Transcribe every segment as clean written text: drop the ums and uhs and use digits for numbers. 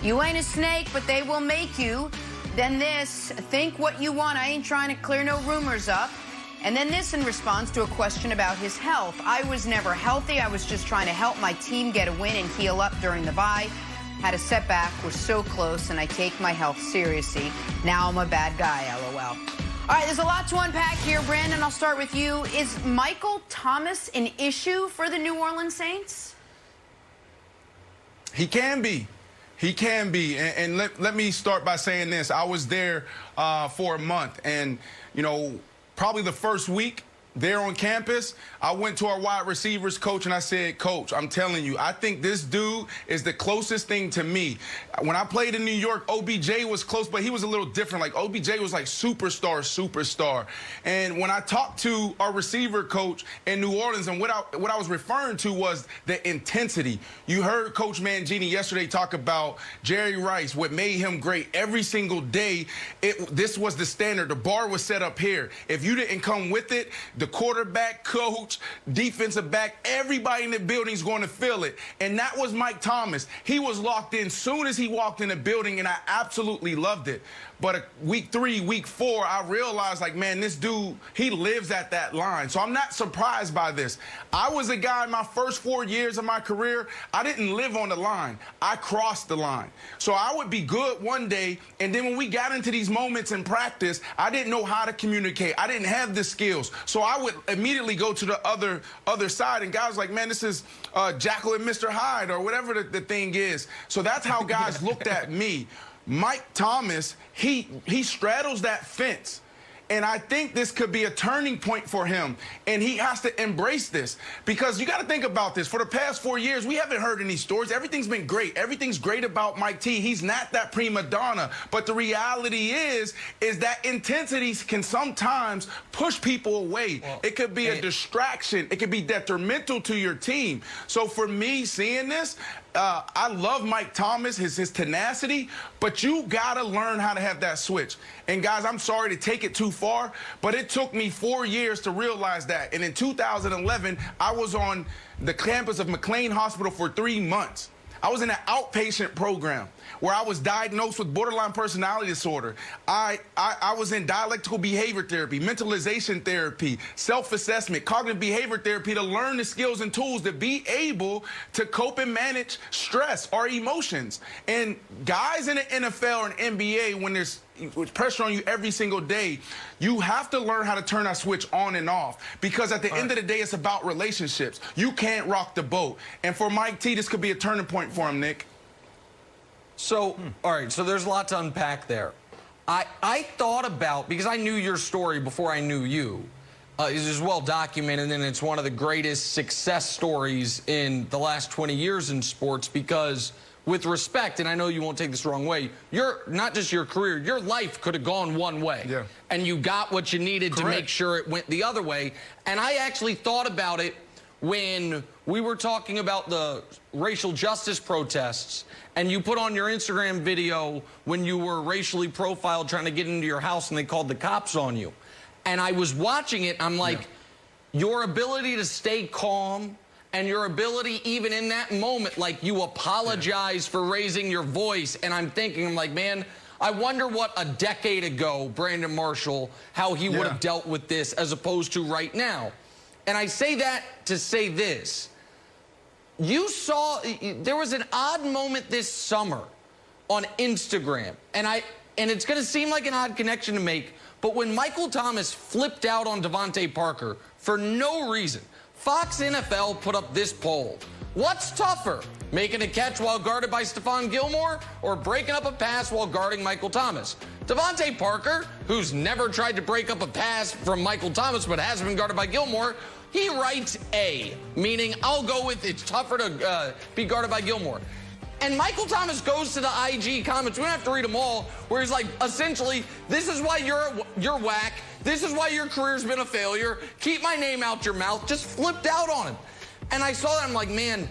You ain't a snake, but they will make you. Then this, think what you want. I ain't trying to clear no rumors up. And then this in response to a question about his health. I was never healthy. I was just trying to help my team get a win and heal up during the bye. Had a setback, was so close, and I take my health seriously. Now I'm a bad guy, LOL. All right, there's a lot to unpack here. Brandon, I'll start with you. Is Michael Thomas an issue for the New Orleans Saints? He can be. He can be. And let me start by saying this. I was there for a month, and, you know, probably the first week there on campus, I went to our wide receivers coach and I said, Coach, I'm telling you, I think this dude is the closest thing to me. When I played in New York, OBJ was close, but he was a little different. Like, OBJ was like superstar. And when I talked to our receiver coach in New Orleans, and what I was referring to was the intensity. You heard Coach Mangini yesterday talk about Jerry Rice, what made him great. Every single day, this was the standard. The bar was set up here. If you didn't come with it, the quarterback, coach, defensive back, everybody in the building is going to feel it. And that was Mike Thomas. He was locked in soon as he walked in the building, and I absolutely loved it. But week 3, week 4, I realized, like, man, this dude, he lives at that line. So I'm not surprised by this. I was a guy in my first 4 years of my career, I didn't live on the line. I crossed the line. So I would be good one day, and then when we got into these moments in practice, I didn't know how to communicate. I didn't have the skills. So I would immediately go to the other side, and guys like, man, this is Jekyll and Mr. Hyde or whatever the thing is. So that's how guys looked at me. Mike Thomas, he straddles that fence. And I think this could be a turning point for him. And he has to embrace this. Because you got to think about this. For the past 4 years, we haven't heard any stories. Everything's been great. Everything's great about Mike T. He's not that prima donna. But the reality is that intensity can sometimes push people away. Well, it could be a distraction. It could be detrimental to your team. So for me, seeing this, I love Mike Thomas, his tenacity, but you got to learn how to have that switch. And, guys, I'm sorry to take it too far, but it took me 4 years to realize that. And in 2011, I was on the campus of McLean Hospital for 3 months. I was in an outpatient program where I was diagnosed with borderline personality disorder. I was in dialectical behavior therapy, mentalization therapy, self-assessment, cognitive behavior therapy to learn the skills and tools to be able to cope and manage stress or emotions. And guys in the NFL and NBA, when there's pressure on you every single day, you have to learn how to turn that switch on and off, because at the end of the day, it's about relationships. You can't rock the boat. And for Mike T, this could be a turning point for him, Nick. So, all right, so there's a lot to unpack there. I thought about, because I knew your story before I knew you, it is well documented, and it's one of the greatest success stories in the last 20 years in sports, because with respect, and I know you won't take this the wrong way, not just your career, your life could have gone one way. Yeah. And you got what you needed to make sure it went the other way. And I actually thought about it when we were talking about the racial justice protests, and you put on your Instagram video when you were racially profiled trying to get into your house and they called the cops on you. And I was watching it, I'm like, your ability to stay calm, and your ability, even in that moment, like, you apologize for raising your voice. And I'm thinking, I'm like, man, I wonder what a decade ago, Brandon Marshall, how he would have dealt with this as opposed to right now. And I say that to say this. You saw, there was an odd moment this summer on Instagram. And it's going to seem like an odd connection to make, but when Michael Thomas flipped out on Devontae Parker for no reason, Fox NFL put up this poll. What's tougher, making a catch while guarded by Stephon Gilmore or breaking up a pass while guarding Michael Thomas? Devontae Parker, who's never tried to break up a pass from Michael Thomas but has been guarded by Gilmore, he writes A, meaning I'll go with it's tougher to be guarded by Gilmore. And Michael Thomas goes to the IG comments, we don't have to read them all, where he's like, essentially, this is why you're whack. This is why your career's been a failure. Keep my name out your mouth. Just flipped out on him. And I saw that, I'm like, man,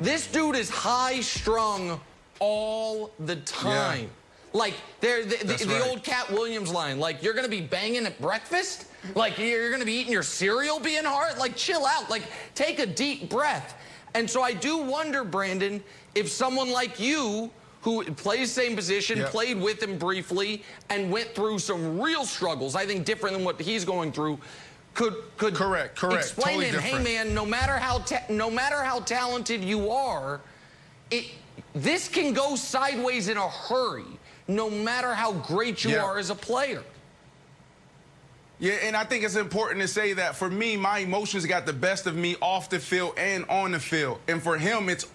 this dude is high-strung all the time. Yeah. Like, the old Cat Williams line, like, you're going to be banging at breakfast? Like, you're going to be eating your cereal being hard? Like, chill out. Like, take a deep breath. And so I do wonder, Brandon, if someone like you, who plays the same position, played with him briefly, and went through some real struggles, I think different than what he's going through, could correct explain totally to him, different. hey man, no matter how talented you are, this can go sideways in a hurry, no matter how great you are as a player. Yeah, and I think it's important to say that for me, my emotions got the best of me off the field and on the field. And for him, it's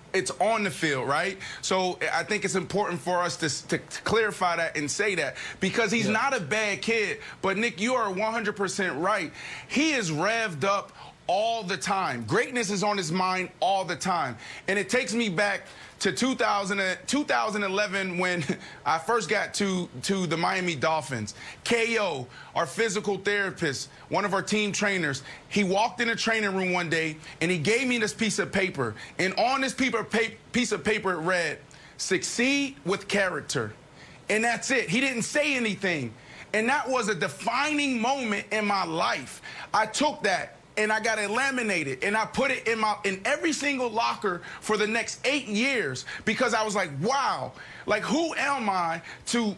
on the field, right? So I think it's important for us to clarify that and say that, because he's not a bad kid. But, Nick, you are 100% right. He is revved up all the time. Greatness is on his mind all the time. And it takes me back to 2011 when I first got to the Miami Dolphins. KO, our physical therapist, one of our team trainers, he walked in the training room one day and he gave me this piece of paper. And on this piece of paper it read, "Succeed with character." And that's it. He didn't say anything. And that was a defining moment in my life. I took that and I got it laminated, and I put it in every single locker for the next 8 years, because I was like, wow, like, who am I to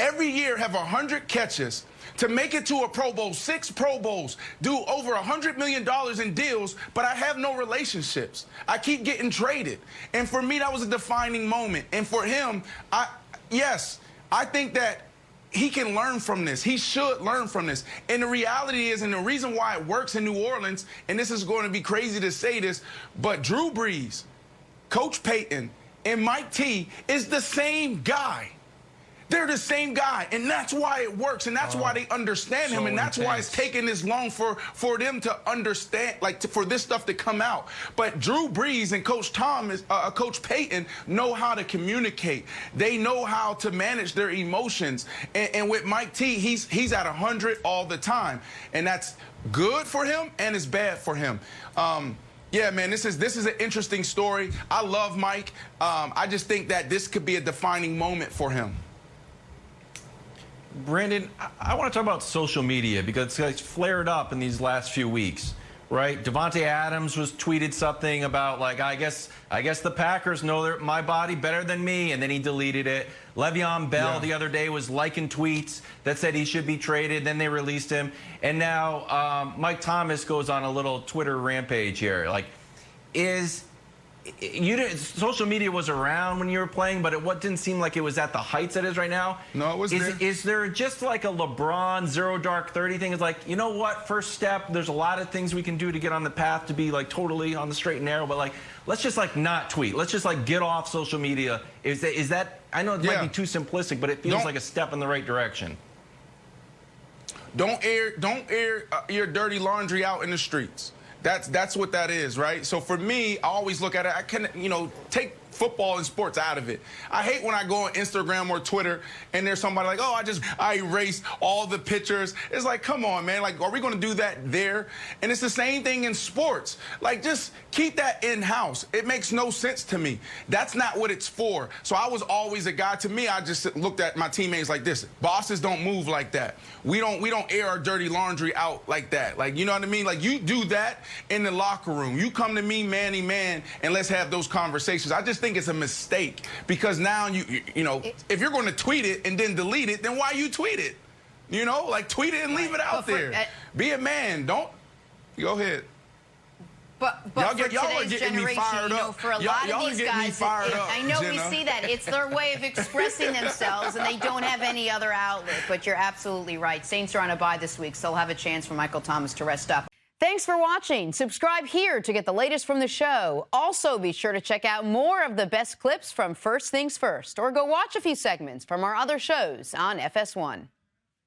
every year have 100 catches, to make it to a Pro Bowl, 6 Pro Bowls, do over $100 million in deals, but I have no relationships. I keep getting traded. And for me, that was a defining moment. And for him, I think that he can learn from this. He should learn from this. And the reality is, and the reason why it works in New Orleans, and this is going to be crazy to say this, but Drew Brees, Coach Payton, and Mike T is the same guy. They're the same guy, and that's why it works, and that's why they understand him, and that's why it's taken this long for them to understand, for this stuff to come out. But Drew Brees and Coach Payton know how to communicate. They know how to manage their emotions. And with Mike T, he's at 100 all the time, and that's good for him and it's bad for him. Yeah, man, this is an interesting story. I love Mike. I just think that this could be a defining moment for him. Brandon, I want to talk about social media, because it's flared up in these last few weeks, right? Devontae Adams was tweeted something about, like, I guess the Packers know my body better than me, and then he deleted it. Le'Veon Bell the other day was liking tweets that said he should be traded. Then they released him. And now Mike Thomas goes on a little Twitter rampage here. Like, social media was around when you were playing, but it didn't seem like it was at the heights it is right now. No, it was there. Is there just like a LeBron 0 dark 30 thing? It's like, you know what, first step, there's a lot of things we can do to get on the path to be like totally on the straight and narrow, but like, let's just like not tweet. Let's just like get off social media. Is that I know it might be too simplistic, but it feels like a step in the right direction. Don't air your dirty laundry out in the streets. That's what that is, right? So for me, I always look at it. I can, take football and sports out of it. I hate when I go on Instagram or Twitter and there's somebody like, oh, I erased all the pictures. It's like, come on, man. Like, are we going to do that there? And it's the same thing in sports. Like, just keep that in-house. It makes no sense to me. That's not what it's for. So I was always a guy. To me, I just looked at my teammates like this. Bosses don't move like that. We don't air our dirty laundry out like that. Like, you know what I mean? Like, you do that in the locker room. You come to me, man, and let's have those conversations. I just think it's a mistake, because now if you're going to tweet it and then delete it, then why you tweet it? Like, tweet it and leave it out there. Be a man. Don't go ahead. But y'all for are today's getting me generation, fired up. for a lot of these guys, I know Jenna. we see that. It's their way of expressing themselves, and they don't have any other outlet. But you're absolutely right. Saints are on a bye this week, so they'll have a chance for Michael Thomas to rest up. Thanks for watching. Subscribe here to get the latest from the show. Also, be sure to check out more of the best clips from First Things First, or go watch a few segments from our other shows on FS1.